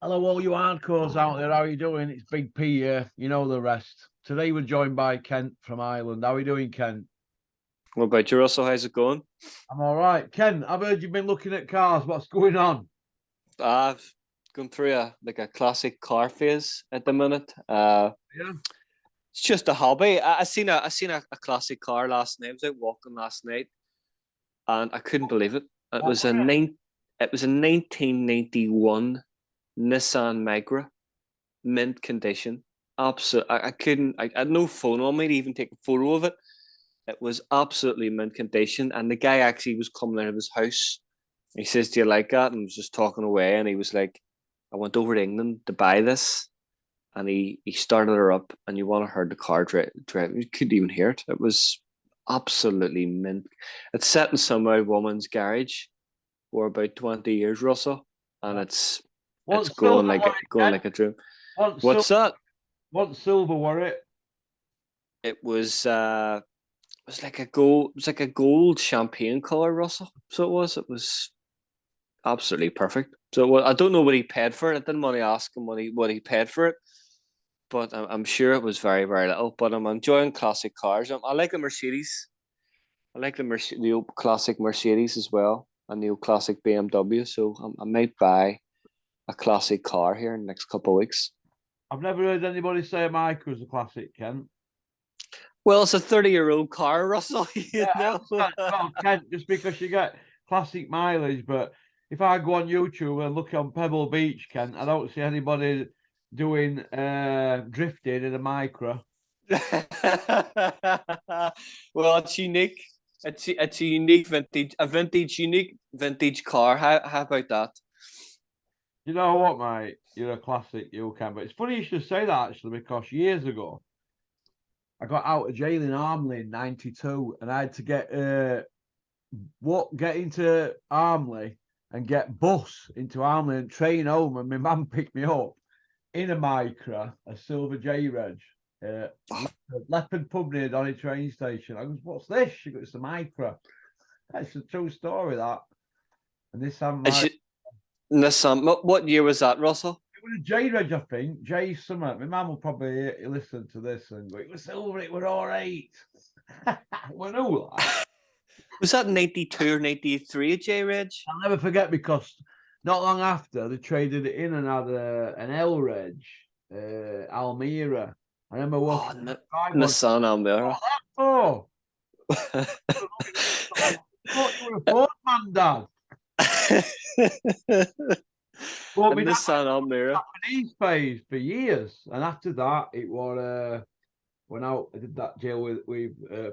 Hello, all you hardcores out there. How are you doing? It's Big P here. You know the rest. Today we're joined by Kent from Ireland. How are you doing, Kent? What about you, Russell? How's it going? I'm all right. Kent, I've heard you've been looking at cars. What's going on? I've gone through a classic car phase at the minute. Yeah. It's just a hobby. I seen a classic car last night. I was out walking last night, and I couldn't believe it. It What was were a it? nine. It was a 1991 Nissan Migra, mint condition. Absolutely, I couldn't. I had no phone on me to even take a photo of it. It was absolutely mint condition, and the guy actually was coming out of his house. He says, "Do you like that?" And was just talking away, and he was like, "I went over to England to buy this," and he started her up, and you want to hear the car drive. You couldn't even hear it. It was absolutely mint. It's set in some woman's garage for about 20 years, Russell, and it's What silver going like were it, going Kent? like a dream. What silver? What's that? What silver were it? It was like a gold. It was like a gold champagne color, Russell. So it was absolutely perfect. So well, I don't know what he paid for it. I didn't want to ask him what he paid for it, but I'm sure it was very very little. But I'm enjoying classic cars. I like the Mercedes. I like the old classic Mercedes as well, and the old classic BMW. So I might buy a classic car here in the next couple of weeks. I've never heard anybody say a Micro's a classic, Kent. Well, it's a 30-year-old car, Russell. Yeah, You I know. understand. Well, Kent, just because you get classic mileage, but if I go on YouTube and look on Pebble Beach, Kent, I don't see anybody doing drifting in a micro. Well, it's unique. It's a unique unique vintage car. How about that? You know what, mate? You're a classic, you can. But it's funny you should say that actually, because years ago I got out of jail in Armley in '92, and I had to get into Armley and get bus into Armley and train home, and my mum picked me up in a micra, a silver J Reg. Uh, Leopard pub near Donny train station. I goes, "What's this?" She goes, "It's a micra." That's a true story, that. And this I'm Is like, it Nissan? What year was that, Russell? it was a J Reg, I think. J Summer. My mum will probably listen to this and go, "It was silver, it was all right." Well, no, that. Was that 92 or 93 at J Reg? I'll never forget because not long after they traded it in and had an L Reg, Almira. I remember Oh, walking the drive one. Nissan Almera. Oh, I thought you were a Ford man, Dad. Well, A my dad Nissan Almera. Japanese phase for years, and after that, it was when I did that jail with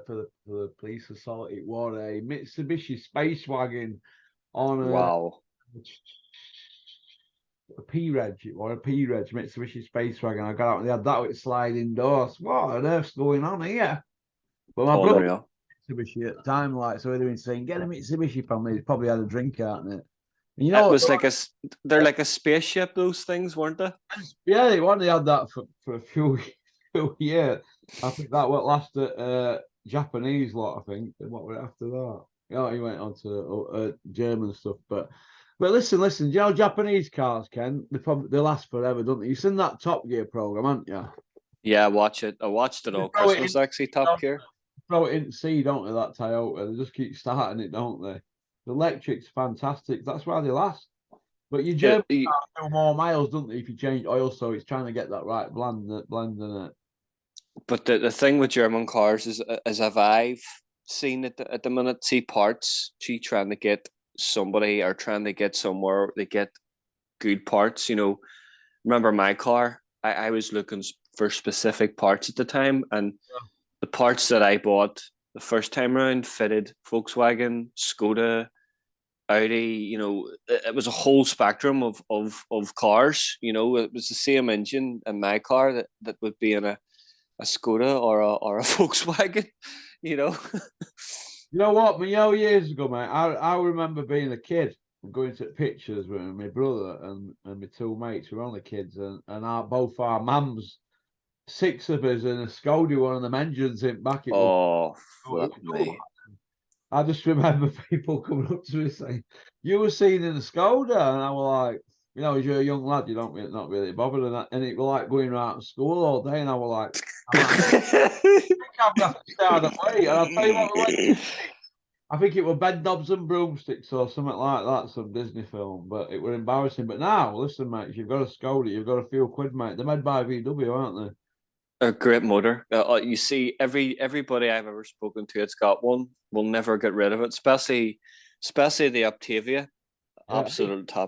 for the police assault. It was a Mitsubishi Space Wagon on Wow. a P Reg. It was a P Reg Mitsubishi Space Wagon. I got out and they had that with sliding doors. What on earth's going on here? But my brother Unreal. Mitsubishi at the time, like, so they've been saying, get a Mitsubishi from me. He's probably had a drink out in it. And you know It what? was like they're like a spaceship, those things, weren't they? Yeah, they only had that for a few years. I think that what lasted Japanese lot, I think. And what were after that? Yeah, he went on to German stuff. But listen, you know Japanese cars, Ken, they last forever, don't they? You've seen that Top Gear program, haven't you? Yeah, watch it. I watched it They all throw it in, Christmas actually, Top Gear. throw it in sea, don't they, that Toyota? They just keep starting it, don't they? The electric's fantastic. That's why they last. But your German It, you- cars do more miles, don't they, if you change oil, so it's trying to get that right blend in it. but the thing with German cars is, as I've seen at the minute, see parts, she trying to get somebody or trying to get somewhere, they get good parts. Remember my car? I was looking for specific parts at the time, and the parts that I bought the first time around fitted Volkswagen, Skoda, Audi. It was a whole spectrum of cars. It was the same engine in my car that would be in a Skoda or a Volkswagen. You know. You know what? Years ago, mate, I remember being a kid and going to pictures with my brother and my two mates who were only kids, and both our mums, six of us in a Skoda, one of them engines in back. It was. Oh, Oh, it flip was cool. me. I just remember people coming up to me saying, "You were seen in a Skoda," and I was like, You know, as you're a young lad, you don't really, not really bothered, and it was like going around to school all day, and I was like, I think I'm gonna have to start that way. And I'll tell you what, we went. I think it was Bed Knobs and Broomsticks or something like that, some Disney film, but it were embarrassing. But now, listen, mate, if you've got a Skoda, you've got a few quid, mate. They're made by VW, aren't A great motor. You see, everybody I've ever spoken to, it's got one. Will never get rid of it. Especially the Octavia. they? Absolute Hey,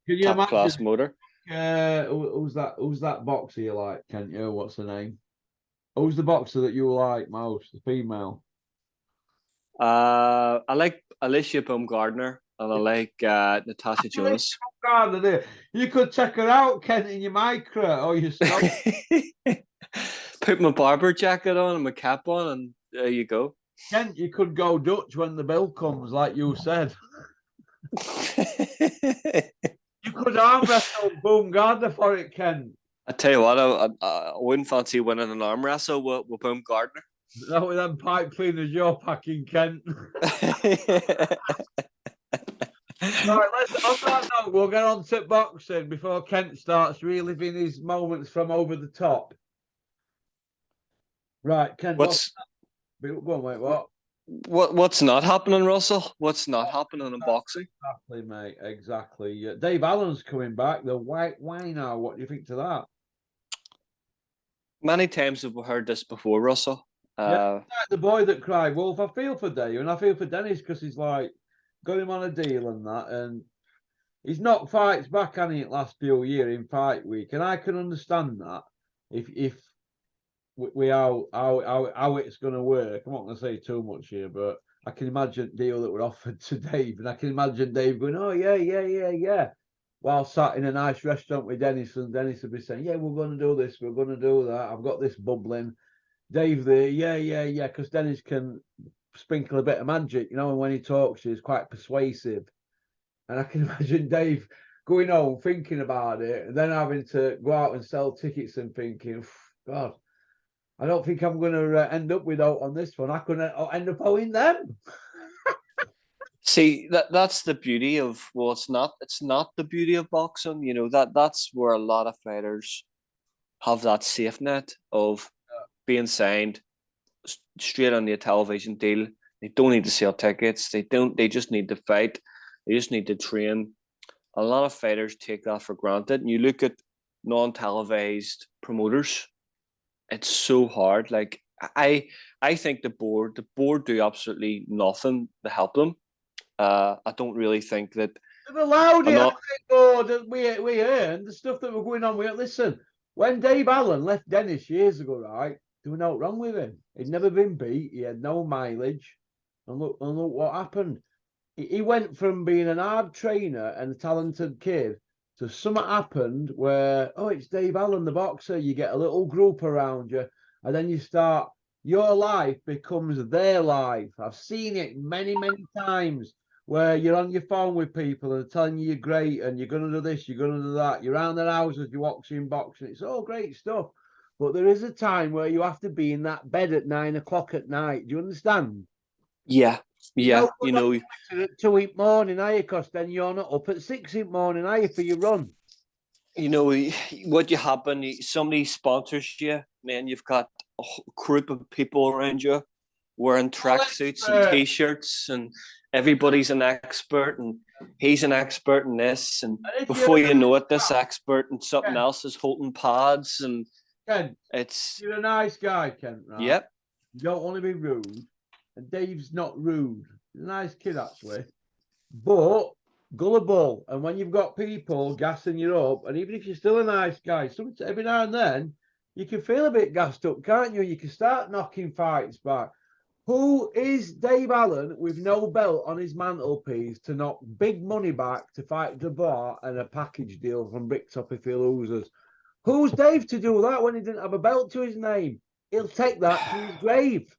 can you top imagine? class motor. Who's that boxer you like, Kent? You, what's her name? Who's the boxer that you like most? The female. I like Alicia Baumgardner and I like Natasha Jonas. You could check her out, Kent, in your micro or your snow. Put my barber jacket on and my cap on, and there you go. Kent, you could go Dutch when the bill comes, like you said. You could arm wrestle Baumgardner for it, Kent. I tell you what, I wouldn't fancy winning an arm wrestle with Baumgardner. That with them pipe cleaners you're packing, Kent. Right, on that note, we'll get on to boxing before Kent starts reliving his moments from over the top. Right, Kent. Go on, wait, what? What's not happening, Russell? What's not happening in boxing? Exactly, mate. Exactly. Dave Allen's coming back. The white wino. What do you think to that? Many times have we heard this before, Russell. Like the boy that cried wolf. I feel for Dave and I feel for Dennis because he's like got him on a deal and that, and he's knocked fights back, hasn't he, last few years in fight week, and I can understand that if we how it's going to work. I'm not going to say too much here, but I can imagine the deal that were offered to Dave, and I can imagine Dave going, "Oh yeah," while sat in a nice restaurant with Dennis, and Dennis would be saying, "Yeah, we're going to do this, we're going to do that. I've got this bubbling." Dave there, yeah, because Dennis can sprinkle a bit of magic, and when he talks, he's quite persuasive. And I can imagine Dave going home thinking about it, and then having to go out and sell tickets and thinking, God, I don't think I'm going to end up without on this one. I could end up owing them. See, that's the beauty of it's not the beauty of boxing. That's where a lot of fighters have that safe net of being signed straight on the television deal. They don't need to sell tickets. They just need to fight. They just need to train. A lot of fighters take that for granted. And you look at non-televised promoters, it's so hard. Like I think the board do absolutely nothing to help them. I don't really think that they've allowed it. Board. We earned the stuff that we're going on with. Listen, when Dave Allen left Dennis years ago, right? There was no wrong with him. He'd never been beat. He had no mileage. And look what happened. He went from being an hard trainer and a talented kid to something happened where, it's Dave Allen, the boxer. You get a little group around you, and then your life becomes their life. I've seen it many, many times where you're on your phone with people and they're telling you you're great and you're going to do this, you're going to do that. You're around their houses, you're watching boxing. It's all great stuff. But there is a time where you have to be in that bed at 9 o'clock at night. Do you understand? Yeah. At 2 in the morning, are you? Because then you're not up at 6 in the morning, are you, for your run? What you happen, somebody sponsors you, man, you've got a group of people around you wearing tracksuits and t-shirts, and everybody's an expert, and he's an expert in this, and before you know it, this expert and something else is holding pads, and Ken, it's you're a nice guy, Ken, right? Yep. You don't want to be rude, and Dave's not rude. He's a nice kid, actually, but gullible. And when you've got people gassing you up, and even if you're still a nice guy, every now and then you can feel a bit gassed up, can't you? You can start knocking fights back. Who is Dave Allen with no belt on his mantelpiece to knock big money back to fight Dubois and a package deal from Bricktop if he loses? Who's Dave to do that when he didn't have a belt to his name? He'll take that to his grave.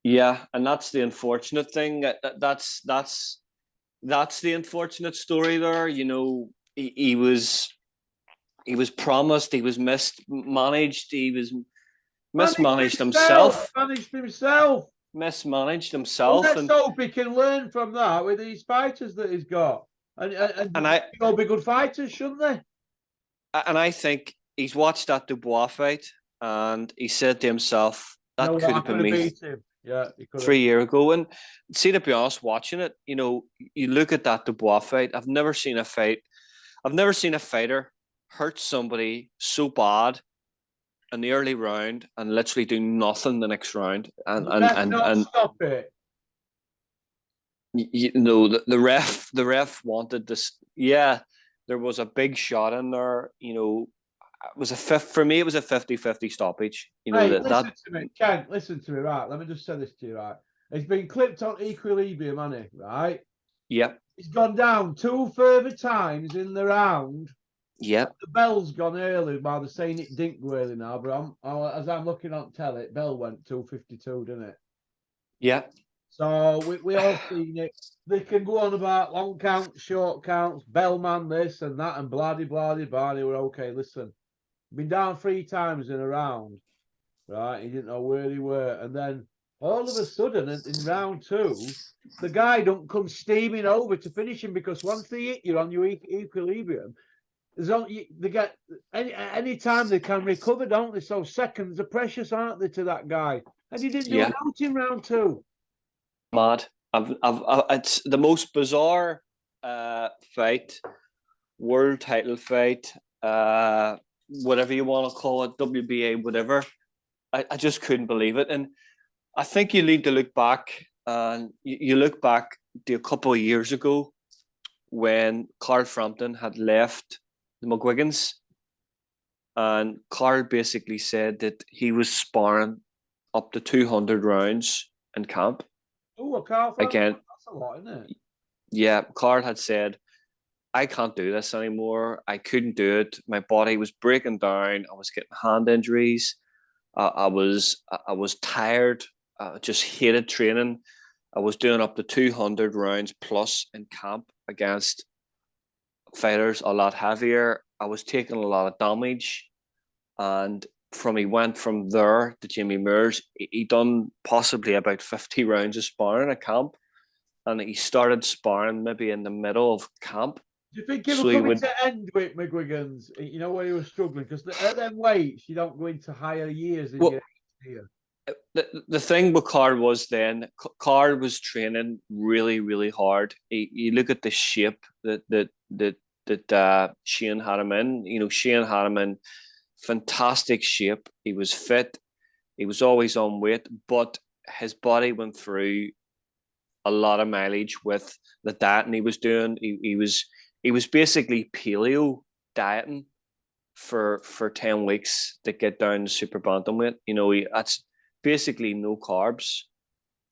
Yeah, and that's the unfortunate thing. That's the unfortunate story there. He was promised, he was mismanaged, he was mismanaged himself. Mismanaged himself. Well, let's hope he can learn from that with these fighters that he's got. And I all be good fighters, shouldn't they? and I think he's watched that Dubois fight, and he said to himself, You know "That what? could I have could been have me beat him. Yeah, he could have. 3 years ago." And see, to be honest, watching it, you look at that Dubois fight. I've never seen a fight. I've never seen a fighter hurt somebody so bad in the early round and literally do nothing the next round. And The and ref and not and stop it. the ref wanted this. Yeah, there was a big shot in there. It was a fifth for me. It was a 50-50 stoppage. Hey, that. listen to me, Ken. Listen to me, right? Let me just say this to you, right? It's been clipped on equilibrium, hasn't it? Right? Yep. It's gone down 2 further times in the round. Yep. The bell's gone early. While they're saying it didn't go early now, but as I'm looking on telly, bell went 2:52, didn't it? Yep. So we all seen it. They can go on about long counts, short counts, bellman this and that, and bloody bloody bloody. We're okay. Listen, been down 3 times in a round, right? He didn't know where he were, and then all of a sudden, in round 2, the guy don't come steaming over to finish him because once they hit you on your equilibrium, there's only they get any time they can recover, don't they? So seconds are precious, aren't they, to that guy? And he didn't do Yeah. it out in round 2. Mad. It's the most bizarre fight, world title fight, whatever you want to call it, WBA, whatever. I just couldn't believe it. And I think you need to look back, and you look back to a couple of years ago when Carl Frampton had left the McGuigans, and Carl basically said that he was sparring up to 200 rounds in camp. Oh, I can't. Again, That's a lot, isn't it? yeah, Carl had said, I can't do this anymore. I couldn't do it. My body was breaking down. I was getting hand injuries. I was tired. I just hated training. I was doing up to 200 rounds plus in camp against fighters a lot heavier. I was taking a lot of damage, and he went from there to Jamie Moores. He done possibly about 50 rounds of sparring at camp, and he started sparring maybe in the middle of camp. Do you think he So will he come would. into end with McGuigan's? You know where he was struggling because at them weights you don't go into higher years than Well, you here. the thing with Card was then Card was training really really hard. You look at the shape that Shane had him in. Shane had him in fantastic shape. He was fit. He was always on weight, but his body went through a lot of mileage with the diet he was doing. He was basically paleo dieting for 10 weeks to get down to super bantamweight. That's basically no carbs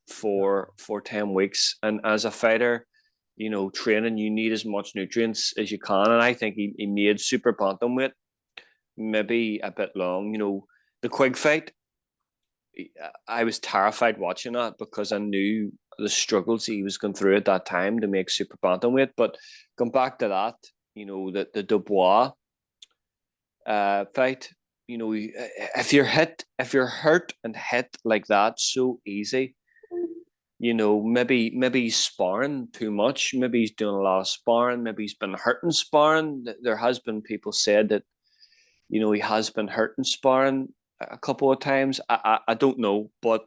for 10 weeks. And as a fighter, training, you need as much nutrients as you can. And I think he made super bantamweight maybe a bit long. The Quig fight, I was terrified watching that because I knew the struggles he was going through at that time to make super bantamweight. But going back to that, the Dubois fight, if you're hurt and hit like that so easy, maybe he's sparring too much. Maybe he's doing a lot of sparring. Maybe he's been hurting sparring. There has been people said that, he has been hurting sparring a couple of times. I don't know, but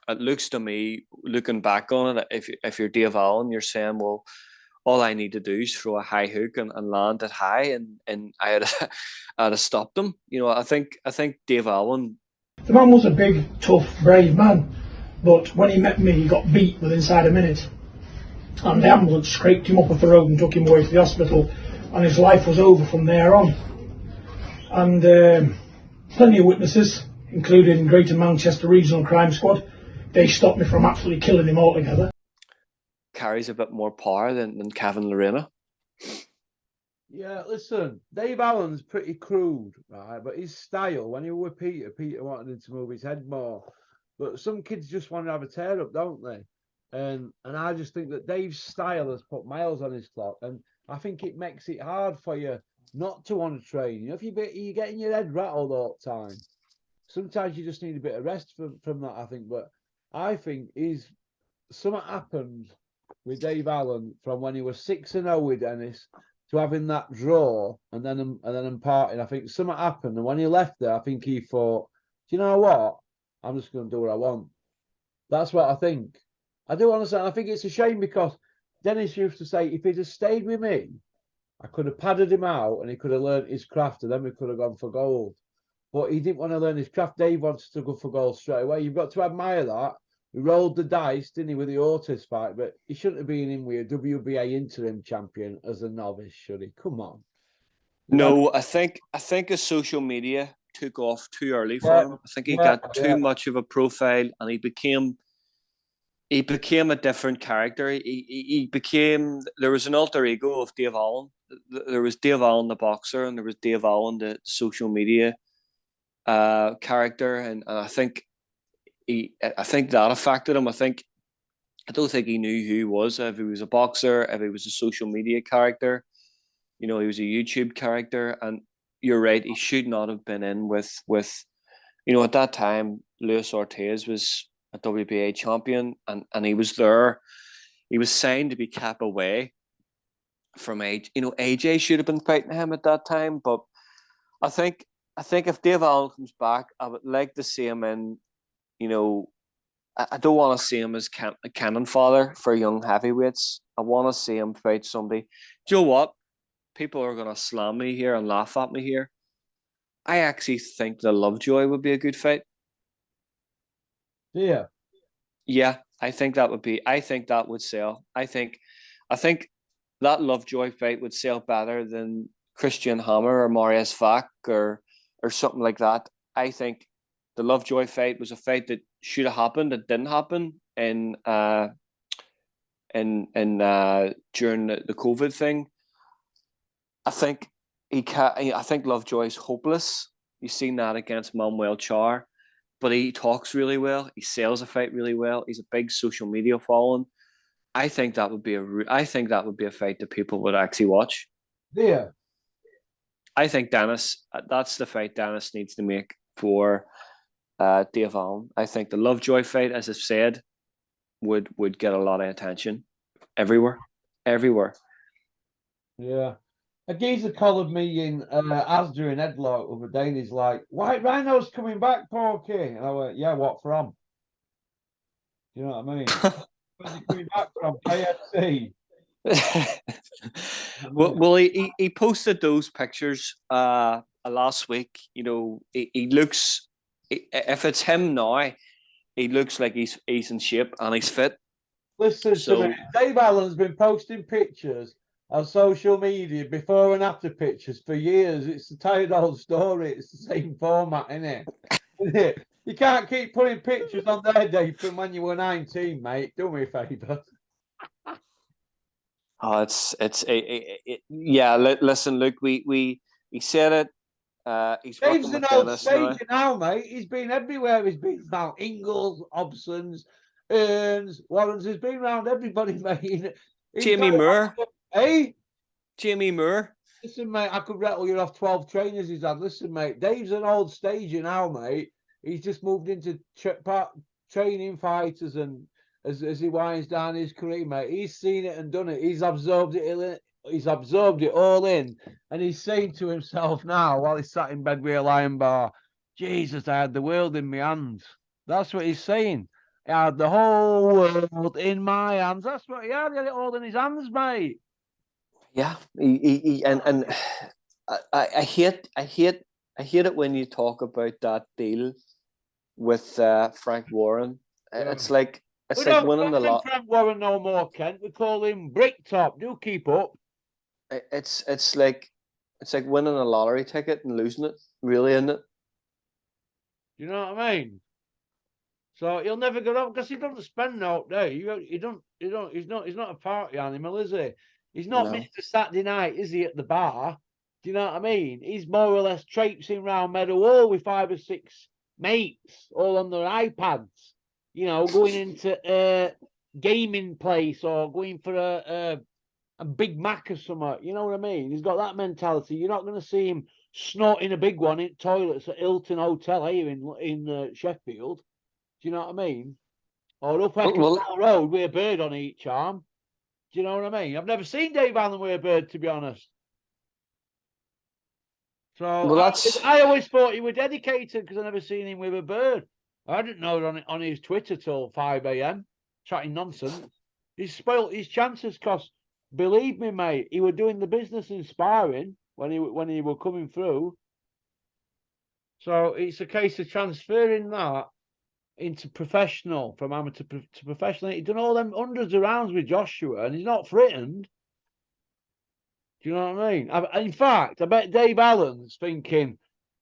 it looks to me, looking back on it, if you're Dave Allen, you're saying, well, all I need to do is throw a high hook and land it high, and I'd have stopped him. I think Dave Allen. The man was a big, tough, brave man, but when he met me, he got beat within inside a minute. And the ambulance scraped him up off the road and took him away to the hospital, and his life was over from there on. And plenty of witnesses, including Greater Manchester Regional Crime Squad, they stopped me from absolutely killing him altogether. Carries a bit more power than Kevin Lorena. Yeah, listen, Dave Allen's pretty crude, right? But his style, when he was with Peter wanted him to move his head more. But some kids just want to have a tear up, don't they? And I just think that Dave's style has put miles on his clock, and I think it makes it hard for you not to want to train. If you're getting your head rattled all the time, sometimes you just need a bit of rest from that. I think, but I think something happened with Dave Allen from when he was 6-0 with Dennis to having that draw and then parting. I think something happened, and when he left there, I think he thought, "Do you know what? I'm just going to do what I want." That's what I think. I do understand. I think it's a shame because Dennis used to say, if he'd have stayed with me, I could have padded him out and he could have learned his craft and then we could have gone for gold. But he didn't want to learn his craft. Dave wanted to go for gold straight away. You've got to admire that. He rolled the dice, didn't he, with the Ortiz fight? But he shouldn't have been in with a WBA interim champion as a novice, should he? Come on. No, I think his social media took off too early for him. I think he got too much of a profile, and he became a different character. He became, there was an alter ego of Dave Allen. There was Dave Allen the boxer, and there was Dave Allen the social media character, and I think that affected him. I don't think he knew who he was. If he was a boxer, if he was a social media character, he was a YouTube character. And you're right, he should not have been in with at that time, Luis Ortiz was a WBA champion, and he was there. He was signed to be kept away from AJ. AJ should have been fighting him at that time, but I think if Dave Allen comes back, I would like to see him in. I don't want to see him as a cannon fodder for young heavyweights. I want to see him fight somebody. Do you know what? People are going to slam me here and laugh at me here. I actually think the Lovejoy would be a good fight. Yeah. Yeah, I think that would sell. I think that Lovejoy fight would sell better than Christian Hammer or Marius Vac or something like that. I think the Lovejoy fight was a fight that should have happened. It didn't happen in during the COVID thing. I think I think Lovejoy's hopeless. You've seen that against Manuel Char, but he talks really well. He sells a fight really well. He's a big social media following. I think that would be a fight that people would actually watch. Yeah. I think that's the fight Dennis needs to make for Dave Allen. I think the Lovejoy fight, as I've said, would get a lot of attention everywhere. Yeah. A geezer collared me in Asda in Headlock the other day, and he's like, "White Rhino's coming back, Porky." And I went, "Yeah, what from?" You know what I mean? Where's he coming back from? KFC. Well, he posted those pictures last week. He looks. If it's him now, he looks like he's in shape and he's fit. Listen to me. Dave Allen's been posting pictures on social media before and after pictures for years. It's a tired old story. It's the same format, isn't it? You can't keep putting pictures on there, Dave, from when you were 19, mate. Do me a favour. Oh, yeah. Listen, Luke. We said it. He's Dave's working an with old Dennis stager now, mate. He's been everywhere. He's been around Ingalls, Hobson's, Earns, Warrens. He's been around everybody, mate. Jamie Moore. Hey? Jamie Moore. Listen, mate, I could rattle you off 12 trainers he's had. Listen, mate, Dave's an old stager now, mate. He's just moved into training fighters and as he winds down his career, mate. He's seen it and done it. He's absorbed it all in. And he's saying to himself now, while he's sat in bed with a lion bar, "Jesus, I had the world in my hands." That's what he's saying. I had the whole world in my hands. That's what he had. He had it all in his hands, mate. Yeah, and I hate it when you talk about that deal with Frank Warren. It's like winning the lot. Frank Warren no more, Kent. We call him Bricktop. Do keep up. It's like winning a lottery ticket and losing it. Really, isn't it? You know what I mean? So he'll never go up because he doesn't spend no day. He's not a party animal, is he? He's not Mr. Saturday Night, is he, at the bar? Do you know what I mean? He's more or less traipsing round Meadow Hall with 5 or 6 mates, all on their iPads. Going into a gaming place or going for a Big Mac or something. You know what I mean? He's got that mentality. You're not going to see him snorting a big one in toilets at Hilton Hotel here in Sheffield. Do you know what I mean? Or up Eccleston Road with a bird on each arm. Do you know what I mean? I've never seen Dave Allen with a bird, to be honest. So Well, I always thought he was dedicated because I never seen him with a bird. I didn't know it on his Twitter till 5 a.m. chatting nonsense. He's spoilt his chances because, believe me, mate, he was doing the business inspiring when he were coming through. So it's a case of transferring that into professional, from amateur to professional. He's done all them hundreds of rounds with Joshua, and he's not threatened. Do you know what I mean? In fact, I bet Dave Allen's thinking,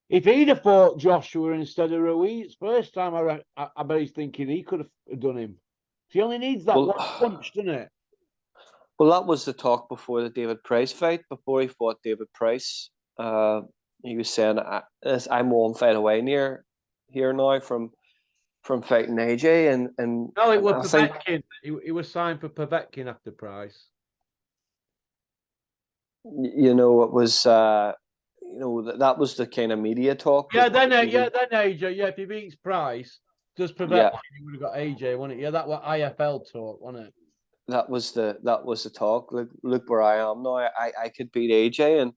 if he'd have fought Joshua instead of Ruiz first time, I bet he's thinking he could have done him. He only needs that one punch, doesn't it? Well, that was the talk before the David Price fight. Before he fought David Price, he was saying, "I'm one fight away here now from fighting AJ." And No, it was I think Povetkin. He was signed for Povetkin after Price. it was that was the kind of media talk. Yeah, then AJ. Yeah, if he beats Price, does Povetkin? Yeah. He would have got AJ, wouldn't it? Yeah, that was IFL talk, wasn't it? That was the talk. Look where I am now. I could beat AJ, and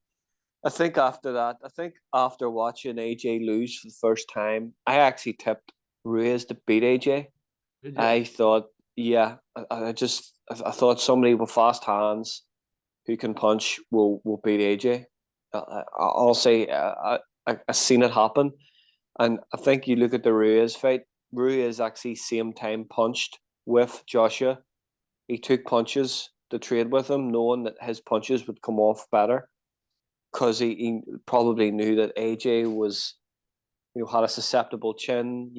I think after watching AJ lose for the first time, I actually tipped Ruiz to beat AJ. I thought, yeah, I thought somebody with fast hands who can punch will beat AJ. I'll say I seen it happen, and I think you look at the Ruiz fight. Ruiz actually same time punched with Joshua. He took punches to trade with him, knowing that his punches would come off better, because he probably knew that AJ was, had a susceptible chin.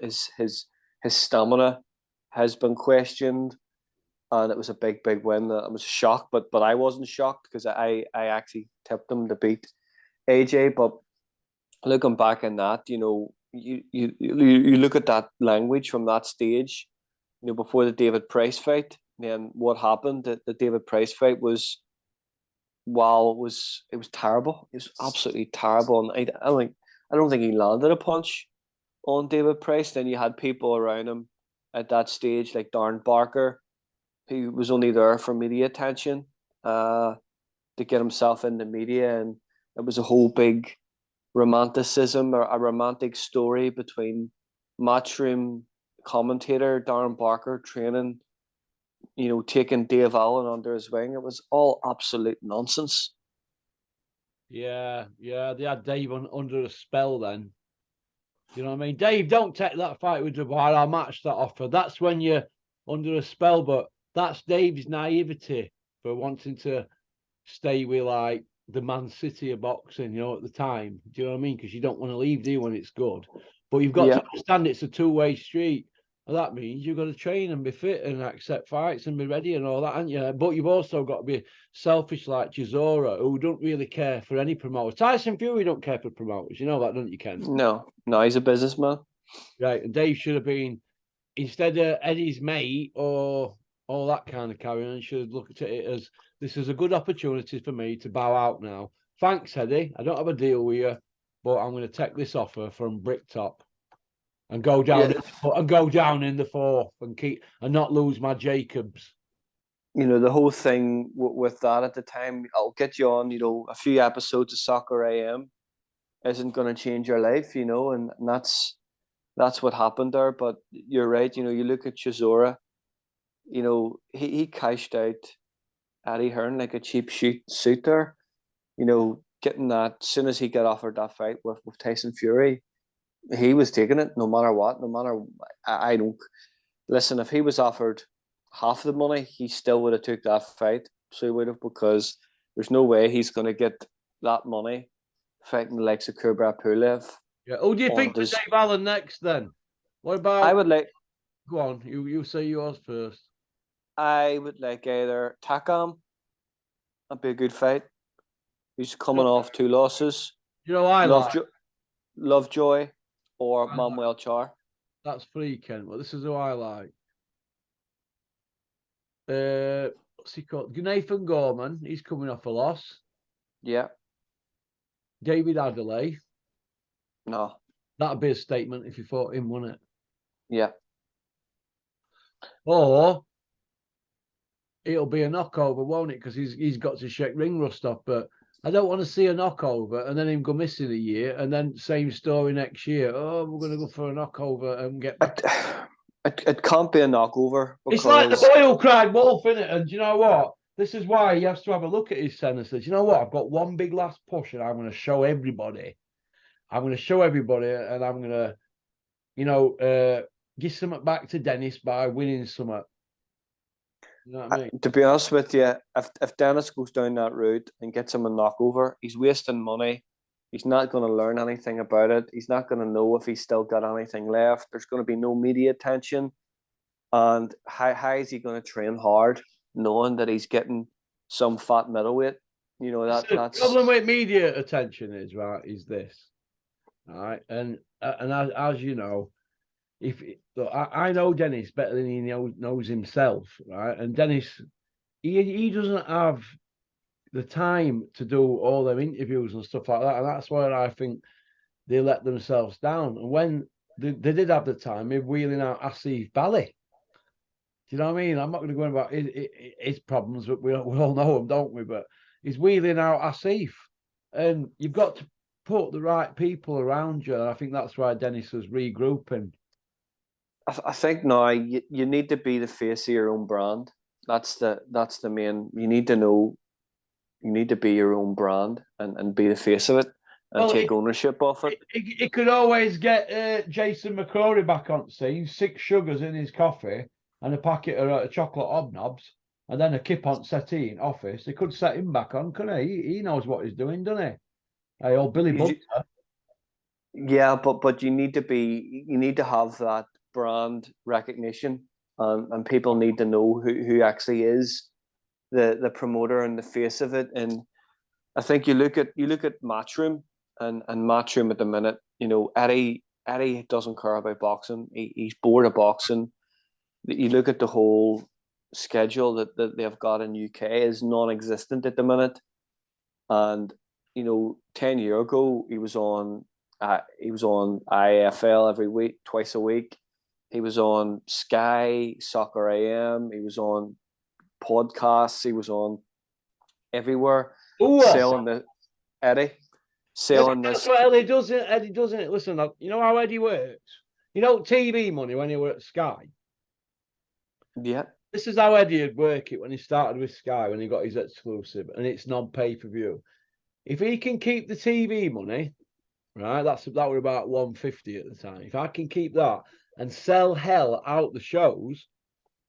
His stamina has been questioned, and it was a big win. It was a shock, but I wasn't shocked because I actually tipped him to beat AJ. But looking back in that, you look at that language from that stage, before the David Price fight. Then what happened at the David Price fight was, while it was terrible. It was absolutely terrible, and I don't think he landed a punch on David Price. Then you had people around him at that stage, like Darren Barker, who was only there for media attention, to get himself in the media, and it was a whole big romanticism, or a romantic story between matchroom commentator Darren Barker training, taking Dave Allen under his wing. It was all absolute nonsense. Yeah, they had Dave under a spell then. You know what I mean? Dave, don't take that fight with Dubai. I'll match that offer. That's when you're under a spell, but that's Dave's naivety for wanting to stay with like the Man City of boxing, at the time. Do you know what I mean? Because you don't want to leave, do you, when it's good? But you've got to understand it's a two-way street. And that means you've got to train and be fit and accept fights and be ready and all that, haven't you? But you've also got to be selfish like Chisora, who don't really care for any promoters. Tyson Fury don't care for promoters. You know that, don't you, Ken? No, he's a businessman. Right, and Dave should have been, instead of Eddie's mate or all that kind of carry on, should have looked at it as, this is a good opportunity for me to bow out now. Thanks, Eddie. I don't have a deal with you, but I'm going to take this offer from Bricktop and go down in the fourth and not lose my Jacobs. The whole thing with that at the time, I'll get you on, a few episodes of Soccer AM isn't going to change your life, and that's what happened there. But you're right, you look at Chisora, he cashed out Eddie Hearn like a cheap suit there, getting that, as soon as he got offered that fight with Tyson Fury, he was taking it no matter what. I don't listen, if he was offered half the money, he still would have took that fight. So he would have, because there's no way he's going to get that money fighting the likes of Kubrat Pulev. Yeah. Who do you think Dave Allen next then? What about? I would like. Go on. You say yours first. I would like either Takam. That'd be a good fight. He's coming off 2 losses. Lovejoy or Manuel Char. That's free, Ken. Well, this is who I like. What's he called? Nathan Gorman. He's coming off a loss. Yeah. David Adelaide. No. That'd be a statement if you fought him, wouldn't it? Yeah. Or it'll be a knockover, won't it? Because he's got to shake ring rust off. But I don't want to see a knockover and then him go missing a year, and then same story next year. Oh, we're going to go for a knockover and get back. It can't be a knockover because It's like the boy who cried wolf, innit? And do you know what? This is why he has to have a look at his sentences. You know what? I've got one big last push, and I'm going to show everybody. I'm going to show everybody, and I'm going to, give something back to Dennis by winning something. You know what I mean? To be honest with you, if Dennis goes down that route and gets him a knockover, he's wasting money. He's not going to learn anything about it. He's not going to know if he's still got anything left. There's going to be no media attention. And how is he going to train hard, knowing that he's getting some fat middleweight? That's the problem with media attention is this, all right? And as you know, look, I know Dennis better than he knows himself, right? And Dennis, he doesn't have the time to do all them interviews and stuff like that, and that's where I think they let themselves down. And when they did have the time, they're wheeling out Asif Bali. Do you know what I mean? I'm not going to go on about his problems, but we all know them, don't we? But he's wheeling out Asif, and you've got to put the right people around you. And I think that's why Dennis was regrouping. I think now you need to be the face of your own brand. That's the main. You need to know. You need to be your own brand and be the face of it and take ownership of it. It could always get Jason McCrory back on scene, 6 sugars in his coffee and a packet of chocolate hobnobs, and then a kip on settee in office. They could set him back on, couldn't he? He knows what he's doing, doesn't he? Hey, old Billy Butter. Yeah, but you need to have that brand recognition, and people need to know who actually is the promoter and the face of it. And I think you look at Matchroom and Matchroom at the minute. Eddie doesn't care about boxing. He's bored of boxing. You look at the whole schedule that they've got in UK is non-existent at the minute. And 10 years ago he was on IFL every week, twice a week. He was on Sky Soccer AM. He was on podcasts. He was on everywhere. Selling the Eddie. Selling this. That's what Eddie doesn't. Listen, you know how Eddie works? TV money when he were at Sky. Yeah. This is how Eddie would work it when he started with Sky, when he got his exclusive, and it's non-pay-per-view. If he can keep the TV money, right, that were about 150 at the time. If I can keep that and sell hell out the shows,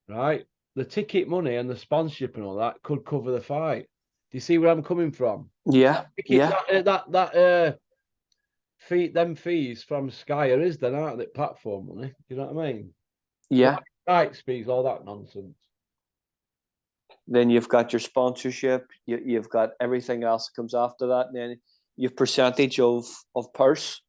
right, the ticket money and the sponsorship and all that could cover the fight. Do you see where I'm coming from? Yeah. Them fees from Sky are then, aren't they? Platform money. You know what I mean? Yeah. Rights fees, all that nonsense. Then you've got your sponsorship. You've got everything else that comes after that. And then you've percentage of purse.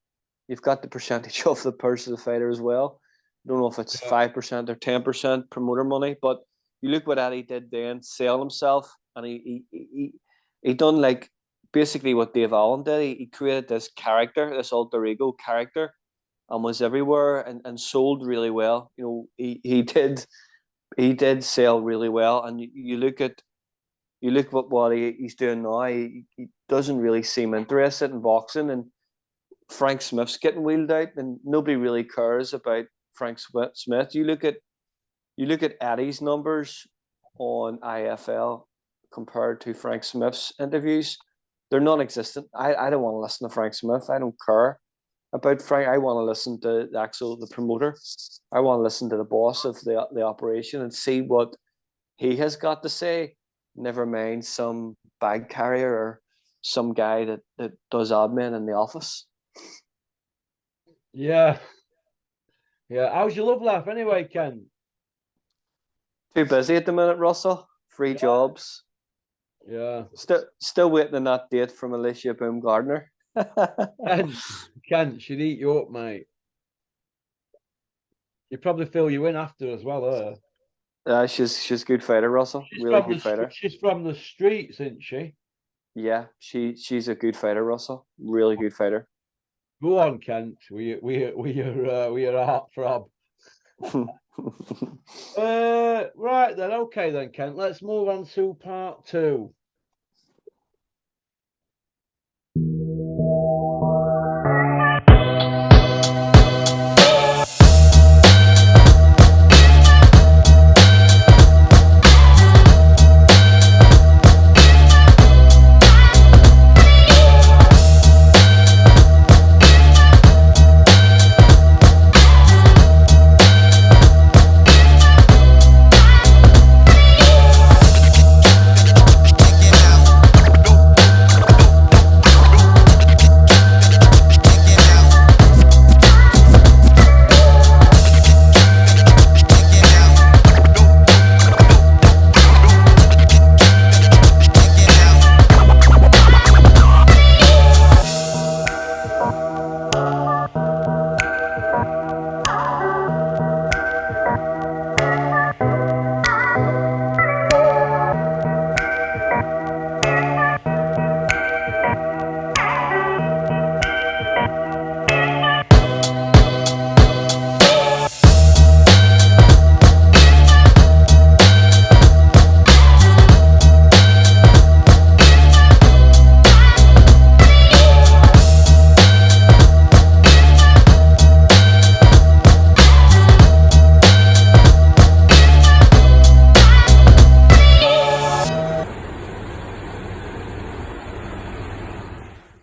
You've got the percentage of the purse of the fighter as well. I don't know if it's 5% or 10% promoter money, but you look what Eddie did then, sell himself, and he done like basically what Dave Allen did. He created this character, this alter ego character, and was everywhere and sold really well. He did sell really well, and you look what he's doing now. He doesn't really seem interested in boxing, and Frank Smith's getting wheeled out, and nobody really cares about Frank Smith. You look at Eddie's numbers on IFL compared to Frank Smith's interviews, they're non-existent. I don't want to listen to Frank Smith. I don't care about Frank. I want to listen to the promoter. I want to listen to the boss of the operation and see what he has got to say. Never mind some bag carrier or some guy that does admin in the office. Yeah. How's your love life anyway, Ken? Too busy at the minute, Russell. 3 jobs. Yeah. Still waiting on that date from Alicia Baumgardner. Ken, she'd eat you up, mate. You'd probably fill you in after as well, she's a good fighter, Russell. Good fighter. She's from the streets, isn't she? Yeah, she's a good fighter, Russell. Really good fighter. Go on, Kent. We are heartthrob. Right then, okay then, Kent. Let's move on to part 2.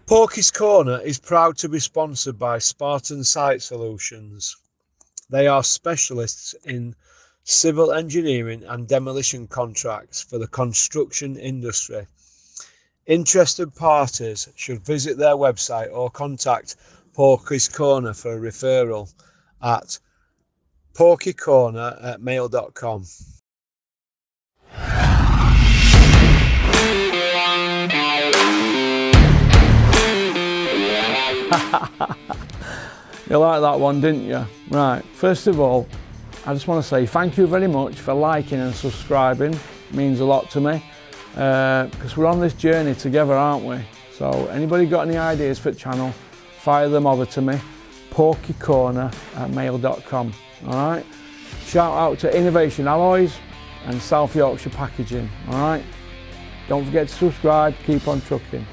Porky's Corner is proud to be sponsored by Spartan Site Solutions. They are specialists in civil engineering and demolition contracts for the construction industry. Interested parties should visit their website or contact Porky's Corner for a referral at porkycorner@mail.com. You liked that one, didn't you? Right, first of all, I just want to say thank you very much for liking and subscribing. It means a lot to me, because we're on this journey together, aren't we? So anybody got any ideas for the channel, fire them over to me, porkycorner@mail.com. Alright? Shout out to Innovation Alloys and South Yorkshire Packaging. Alright? Don't forget to subscribe, keep on trucking.